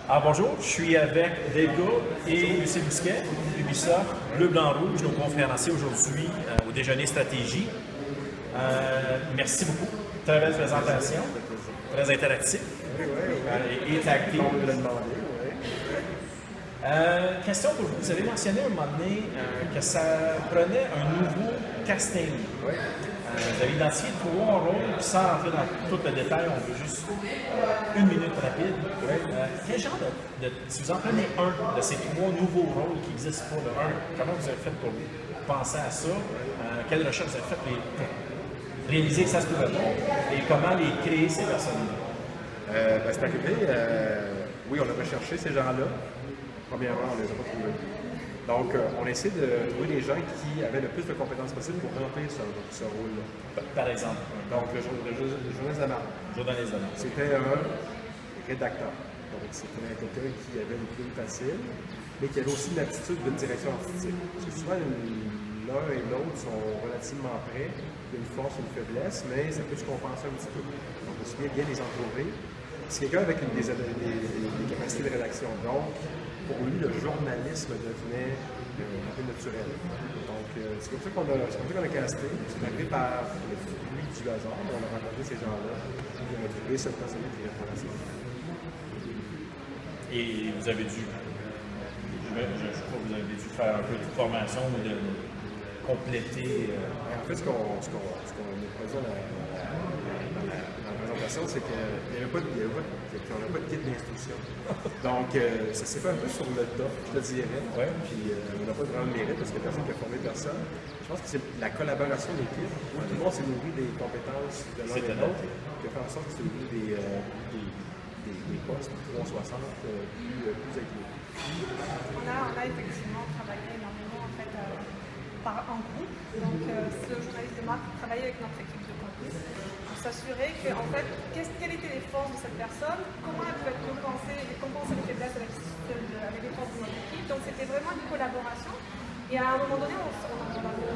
Alors bonjour, je suis avec Dave Gould et Lucie Bousquet, Ubisoft, Bleu, Blanc, Rouge, nos conférenciers aujourd'hui au déjeuner stratégie. Merci beaucoup. Très belle présentation, très interactif et tactile. Question pour vous. Vous avez mentionné à un moment donné que ça prenait un nouveau casting. Vous avez identifié 3 rôles, puis sans entrer dans tout le détail, on veut juste une minute rapide. Quel genre si vous en prenez un de ces 3 nouveaux rôles qui n'existent pas, comment vous avez fait pour penser à ça? Quelle recherche vous avez fait pour réaliser que ça se pouvait pas? Et comment les créer, ces personnes-là? C'est arrivé, oui, on a recherché ces gens-là. Premièrement, on ne les a pas trouvés. Donc, on essaie de trouver des gens qui avaient le plus de compétences possibles pour remplir ce rôle-là. Par exemple? Donc, le journaliste de marque. Journaliste de marque. C'était un rédacteur. Donc, c'était quelqu'un qui avait le plus facile, mais qui avait aussi une aptitude d'une direction artistique. Parce que souvent, l'un et l'autre sont relativement près, d'une force et une faiblesse, mais ça peut se compenser un petit peu. Donc, on se bien les entourer. C'est quelqu'un avec des capacités de rédaction. Donc, pour lui, le journalisme devenait un peu naturel. Donc, c'est comme ça qu'on a casté. C'est arrivé par le fruit du hasard. On a rencontré ces gens-là. Et on a trouvé cette personne qui répond à ça. Et vous avez dû, je crois que vous avez dû faire un peu de formation ou de compléter. En fait, ce qu'on a posé dans la présentation, c'est qu'on n'a pas de guide d'instruction. Donc, ça s'est fait un peu sur le tas, je te dirais. Ouais. Puis, on n'a pas vraiment de mérite parce qu'il n'y a personne qui a formé personne. Je pense que c'est la collaboration d'équipe. Tout le monde s'est nourri des compétences de l'un et de l'autre, qui a fait en sorte que c'est devenu des postes 360 plus équilibrés. On a effectivement travaillé énormément en fait, en groupe. Donc, ce journaliste de marque travaillait avec notre équipe de contenu pour s'assurer que, en fait, quelles étaient les forces de cette personne, comment elle pouvait compenser les faiblesses avec les forces de notre équipe. Donc, c'était vraiment une collaboration. Et à un moment donné, on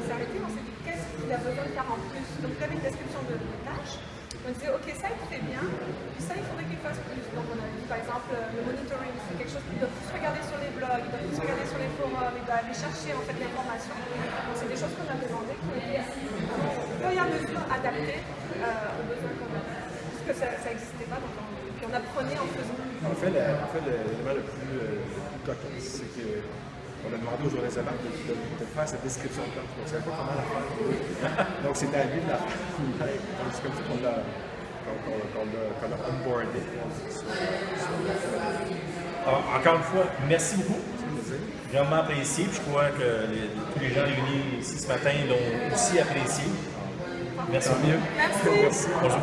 s'est arrêté, on s'est dit qu'est-ce qu'il a besoin de faire en plus. Donc, il y avait une description de tâches. On disait, ok, ça il fait bien, puis ça il faudrait qu'il fasse plus. Donc on a dit par exemple le monitoring, c'est quelque chose qu'il doit plus regarder sur les blogs, il doit plus regarder sur les forums, il doit aller chercher en fait l'information. Donc c'est des choses qu'on a demandées qui ont été au fur et à mesure adaptées aux besoins qu'on a. Parce que ça n'existait pas, donc puis on apprenait en faisant. En fait, l'élément le plus cocasse, c'est que on a demandé aux journalistes de marque de faire cette description de temps. On ne savait pas comment la faire. Donc, c'était à lui de la faire. C'est comme ça qu'on a onboardé. Encore une fois, merci beaucoup. Vraiment apprécié. Puis je crois que tous les gens réunis ici ce matin l'ont aussi apprécié. Merci beaucoup. Merci. Bonjour.